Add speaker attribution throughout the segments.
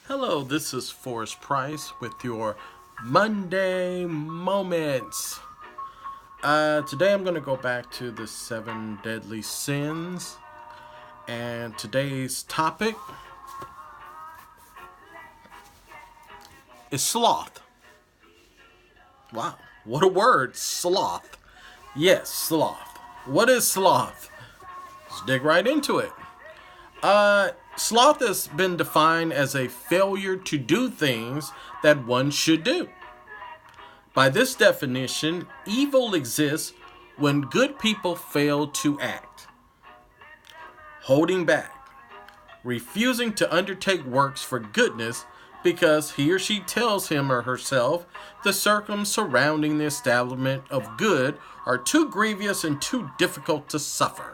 Speaker 1: Hello, this is Forrest Price with your Monday Moments. Today I'm going to go back to the seven deadly sins, and today's topic is sloth. Wow, what a word, sloth. Yes, sloth. What is sloth? Let's dig right into it. Sloth has been defined as a failure to do things that one should do. By this definition, evil exists when good people fail to act, holding back, refusing to undertake works for goodness because he or she tells him or herself the circumstances surrounding the establishment of good are too grievous and too difficult to suffer.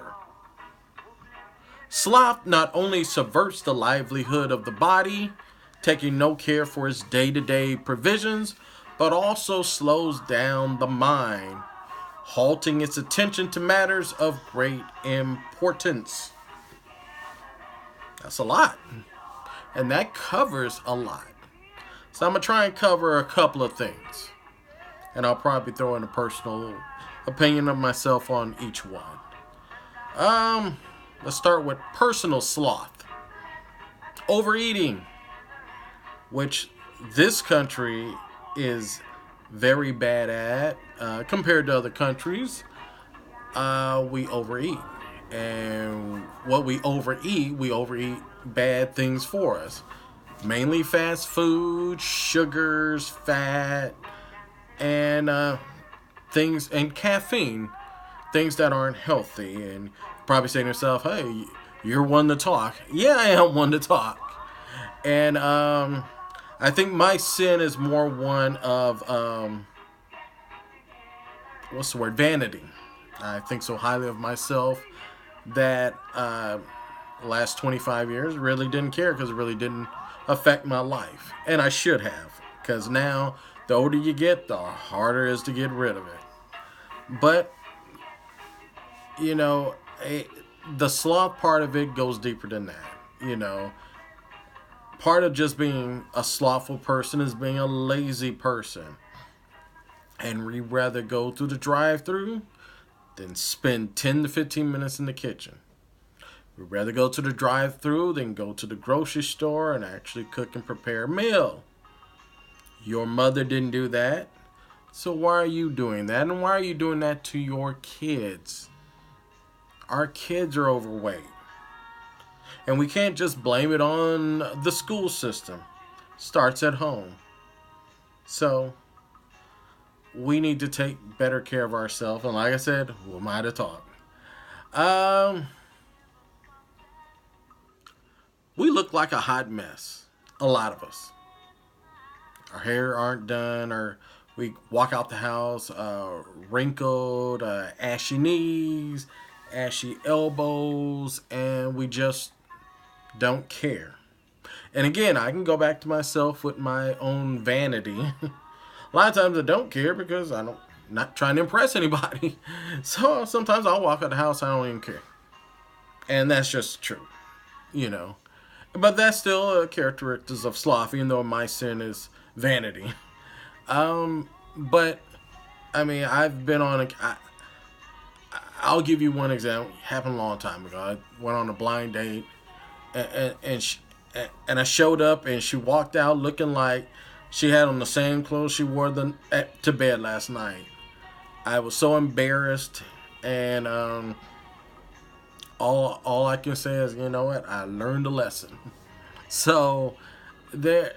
Speaker 1: Sloth not only subverts the livelihood of the body, taking no care for its day-to-day provisions, but also slows down the mind, halting its attention to matters of great importance. That's a lot. And that covers a lot. So I'm going to try and cover a couple of things. And I'll probably throw in a personal opinion of myself on each one. Let's start with personal sloth. Overeating, which this country is very bad at compared to other countries. We overeat. And what we overeat bad things for us. Mainly fast food, sugars, fat, and things, and caffeine. Things that aren't healthy. And probably saying to yourself, hey, you're one to talk. Yeah, I am one to talk. And I think my sin is more one of, what's the word, vanity. I think so highly of myself that last 25 years really didn't care because it really didn't affect my life. And I should have, because now the older you get, the harder it is to get rid of it. But you know, the sloth part of it goes deeper than that. Part of just being a slothful person is being a lazy person. And we'd rather go through the drive-thru than spend 10 to 15 minutes in the kitchen. We'd rather go to the drive-thru than go to the grocery store and actually cook and prepare a meal. Your mother didn't do that. So why are you doing that? And why are you doing that to your kids? Our kids are overweight. And we can't just blame it on the school system. It starts at home. So we need to take better care of ourselves. And like I said, who am I to talk? We look like a hot mess. A lot of us. Our hair aren't done, or we walk out the house wrinkled, ashy knees, ashy elbows, and we just don't care. And again, I can go back to myself with my own vanity. A lot of times I don't care because not trying to impress anybody. So sometimes I'll walk out the house, I don't even care. And that's just true. But that's still a characteristic of sloth, even though my sin is vanity. But I mean, I've been on I'll give you one example. It happened a long time ago. I went on a blind date, and I showed up, and she walked out looking like she had on the same clothes she wore to bed last night. I was so embarrassed, and all I can say is, you know what? I learned a lesson. So I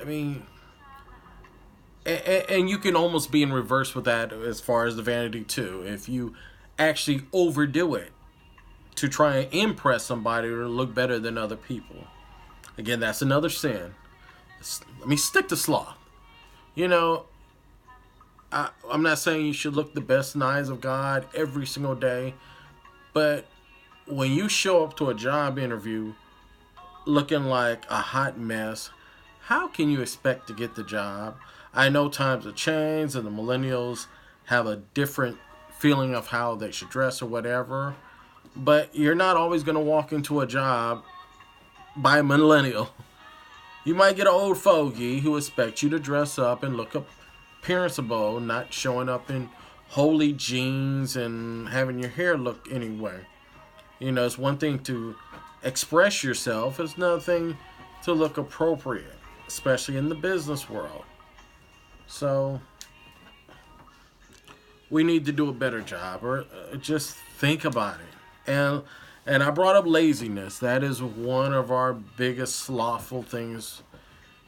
Speaker 1: mean. And you can almost be in reverse with that as far as the vanity too. If you actually overdo it to try and impress somebody or look better than other people. Again, that's another sin. Let me stick to sloth. I'm not saying you should look the best in the eyes of God every single day. But when you show up to a job interview looking like a hot mess, how can you expect to get the job? I know times have changed and the millennials have a different feeling of how they should dress or whatever. But you're not always going to walk into a job by a millennial You might get an old fogey who expects you to dress up and look appearanceable, not showing up in holy jeans and having your hair look anyway. You know, it's one thing to express yourself, it's another thing to look appropriate, especially in the business world. So, we need to do a better job, or just think about it. And I brought up laziness. That is one of our biggest slothful things,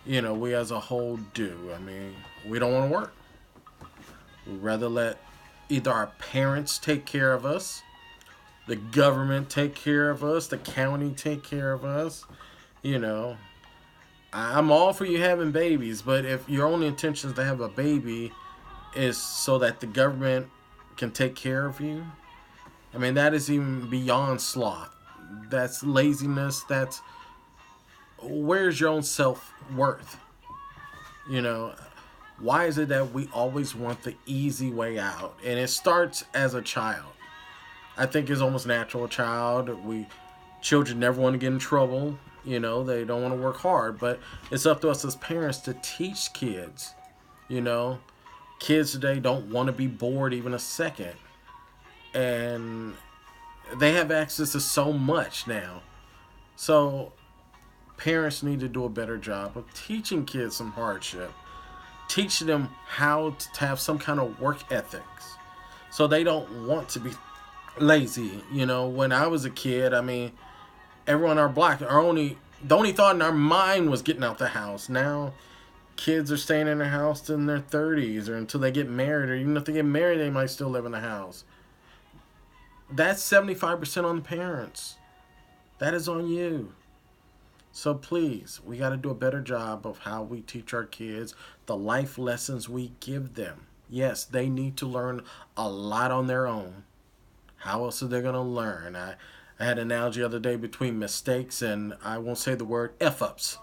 Speaker 1: we as a whole do. I mean, we don't want to work. We'd rather let either our parents take care of us, the government take care of us, the county take care of us. You know, I'm all for you having babies, but if your only intention is to have a baby is so that the government can take care of you, I mean, that is even beyond sloth. That's laziness. That's where's your own self worth? You know, why is it that we always want the easy way out? And it starts as a child. I think it's almost natural. A child, children never want to get in trouble. They don't want to work hard, but it's up to us as parents to teach kids. You know, kids today don't want to be bored even a second, and they have access to so much now. So parents need to do a better job of teaching kids some hardship, teaching them how to have some kind of work ethics, so they don't want to be lazy. When I was a kid, I mean, everyone in our block, the only thought in our mind was getting out the house. Now, kids are staying in their house in their 30s or until they get married, or even if they get married, they might still live in the house. That's 75% on the parents. That is on you. So please, we got to do a better job of how we teach our kids, the life lessons we give them. Yes, they need to learn a lot on their own. How else are they going to learn? I had an analogy the other day between mistakes and, I won't say the word, F-ups.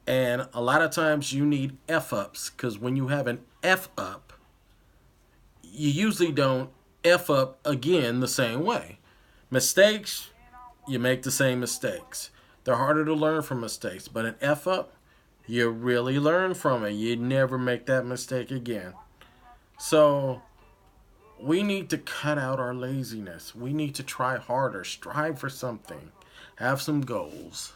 Speaker 1: And a lot of times you need F-ups, because when you have an F-up, you usually don't F up again the same way. Mistakes, you make the same mistakes. They're harder to learn from mistakes, but an F up, you really learn from it. You never make that mistake again. So we need to cut out our laziness. We need to try harder, strive for something, have some goals.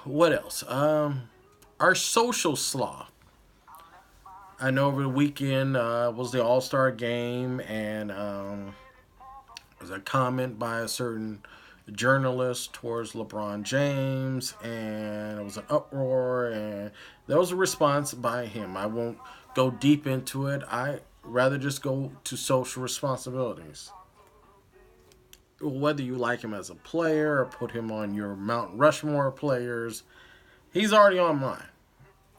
Speaker 1: What else? Our social sloth. I know over the weekend was the All-Star game, and there was a comment by a certain journalist towards LeBron James, and it was an uproar, and there was a response by him. I won't go deep into it. I rather just go to social responsibilities. Whether you like him as a player or put him on your Mount Rushmore players, he's already on mine,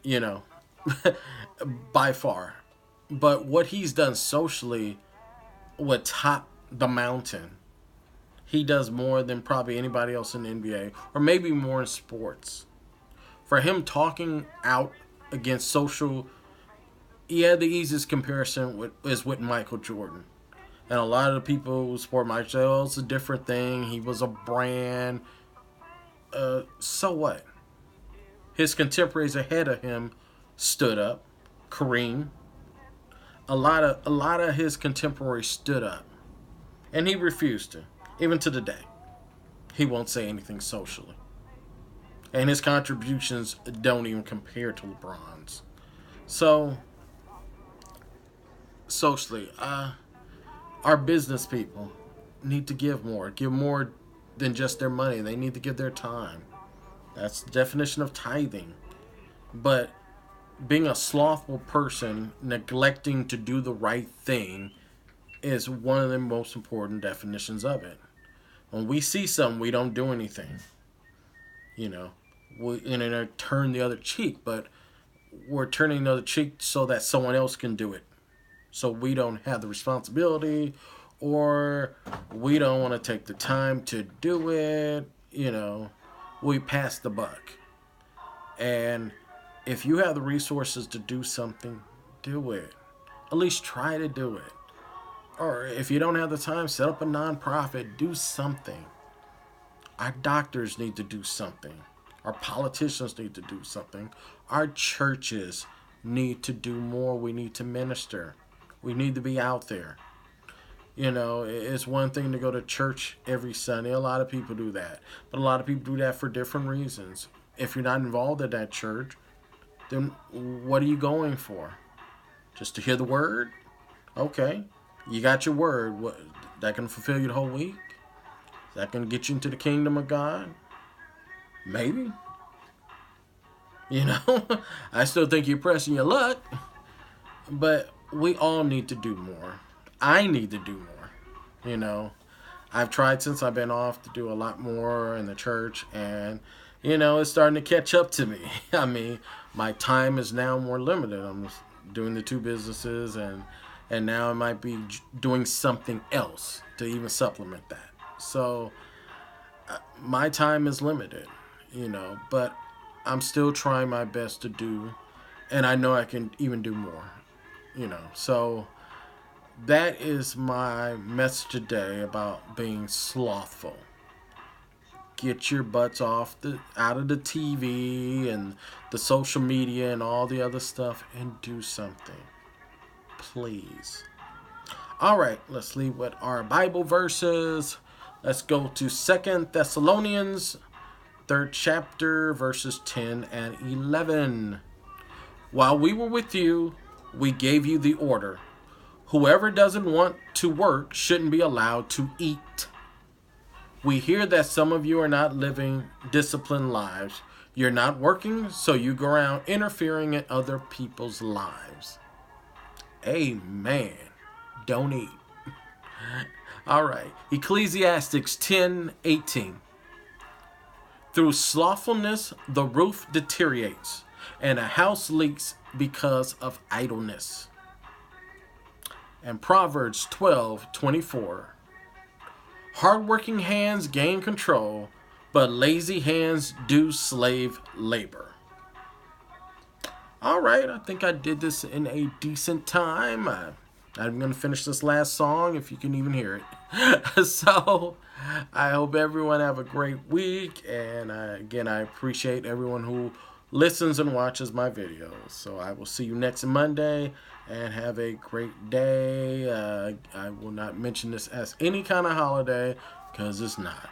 Speaker 1: you know, by far. But what he's done socially would top the mountain. He does more than probably anybody else in the NBA, or maybe more in sports. For him talking out against social, the easiest comparison is with Michael Jordan. And a lot of the people who support Michael say, oh, it's a different thing. He was a brand. So what? His contemporaries ahead of him stood up. Kareem. A lot of his contemporaries stood up. And he refused to. Even to the day. He won't say anything socially. And his contributions don't even compare to LeBron's. So, socially, our business people need to give more than just their money. They need to give their time. That's the definition of tithing. But being a slothful person, neglecting to do the right thing, is one of the most important definitions of it. When we see something, we don't do anything. We turn the other cheek, but we're turning the other cheek so that someone else can do it. So we don't have the responsibility, or we don't want to take the time to do it. We pass the buck. And if you have the resources to do something, do it. At least try to do it. Or if you don't have the time, set up a nonprofit, do something. Our doctors need to do something. Our politicians need to do something. Our churches need to do more. We need to minister. We need to be out there. You know, it's one thing to go to church every Sunday. A lot of people do that. But a lot of people do that for different reasons. If you're not involved at that church, then what are you going for? Just to hear the word? Okay. You got your word. What, that can fulfill you the whole week? Is that going to get you into the kingdom of God? Maybe. You know, I still think you're pressing your luck. But we all need to do more. I need to do more. You know, I've tried since I've been off to do a lot more in the church, and you know, it's starting to catch up to me. I mean, my time is now more limited. I'm just doing the two businesses, and now I might be doing something else to even supplement that. So my time is limited, you know, but I'm still trying my best to do, and I know I can even do more, you know. So that is my message today about being slothful. Get your butts out of the TV and the social media and all the other stuff and do something. Please. All right, let's leave with our Bible verses. Let's go to 2 Thessalonians, 3rd chapter, verses 10 and 11. While we were with you, we gave you the order. Whoever doesn't want to work shouldn't be allowed to eat. We hear that some of you are not living disciplined lives. You're not working, so you go around interfering in other people's lives. Amen. Don't eat. All right. Ecclesiastes 10:18. Through slothfulness, the roof deteriorates, and a house leaks because of idleness. And Proverbs 12:24. Hardworking hands gain control, but lazy hands do slave labor. All right, I think I did this in a decent time. I'm going to finish this last song if you can even hear it. So I hope everyone have a great week. And again, I appreciate everyone who listens and watches my videos. So I will see you next Monday and have a great day. I will not mention this as any kind of holiday because it's not.